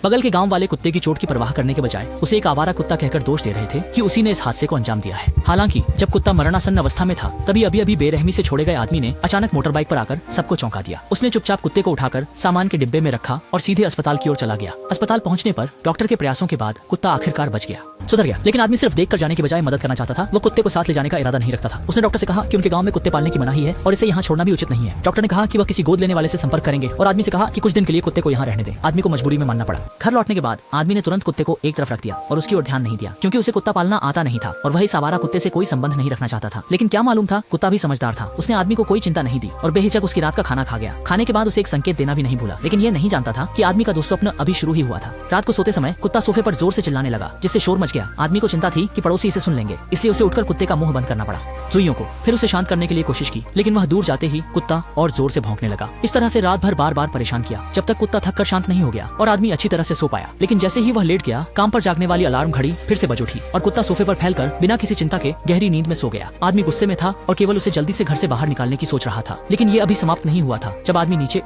बगल के गांव वाले कुत्ते की चोट की परवाह करने के बजाय उसे एक आवारा कुत्ता कहकर दोष दे रहे थे कि उसी ने इस हादसे को अंजाम दिया है। हालांकि जब कुत्ता मरणासन्न अवस्था में था तभी अभी बेरहमी से छोड़े गए आदमी ने अचानक मोटर बाइक पर आकर सबको चौंका दिया। उसने चुपचाप कुत्ते को उठाकर सामान के डिब्बे में रखा और सीधे अस्पताल की ओर चला गया। अस्पताल पहुंचने पर डॉक्टर के प्रयासों के बाद कुत्ता आखिरकार बच गया, सुधर गया। लेकिन आदमी सिर्फ देखकर जाने के बजाय मदद करना चाहता था। वो कुत्ते को साथ ले जाने का इरादा नहीं रखता था। उसने डॉक्टर से कहा कि उनके गांव में कुत्ते पालने की मनाही है और इसे यहाँ छोड़ना भी उचित नहीं है। डॉक्टर ने कहा कि वह किसी गोद लेने वाले से संपर्क करेंगे और आदमी से कहा कि कुछ दिन के लिए कुत्ते को यहाँ रहने दें। आदमी को मजबूरी में मानना पड़ा। घर लौटने के बाद आदमी ने तुरंत कुत्ते को एक तरफ रख दिया और उसकी ओर ध्यान नहीं दिया, क्योंकि उसे कुत्ता पालना आता नहीं था और वह इस आवारा कुत्ते से कोई संबंध नहीं रखना चाहता था। लेकिन क्या मालूम था, कुत्ता भी समझदार था। उसने आदमी को कोई चिंता नहीं दी और बेहिचक उसकी रात का खाना खा गया। खाने के बाद उसे एक संकेत देना भी नहीं भूला। लेकिन ये नहीं जानता था कि आदमी का दुःस्वप्न अभी शुरू ही हुआ था। रात को सोते समय कुत्ता सोफे पर जोर से चिल्लाने लगा, जिससे शोर मच गया। आदमी को चिंता थी कि पड़ोसी इसे सुन लेंगे, इसलिए उसे उठकर कुत्ते का मुंह बंद करना पड़ा। सुइयों को फिर उसे शांत करने के लिए कोशिश की, लेकिन वह दूर जाते ही कुत्ता और जोर से भौंकने लगा। इस तरह से रात भर बार बार परेशान किया, जब तक कुत्ता थक कर शांत नहीं हो गया और आदमी अच्छी तरह से सो पाया। लेकिन जैसे ही वह लेट गया, काम पर जागने वाली अलार्म घड़ी फिर से बज उठी और कुत्ता सोफे पर फैलकर बिना किसी चिंता के गहरी नींद में सो गया। आदमी गुस्से में था और केवल उसे जल्दी से घर से बाहर निकालने की सोच रहा था। लेकिन ये अभी समाप्त नहीं हुआ था। जब आदमी नीचे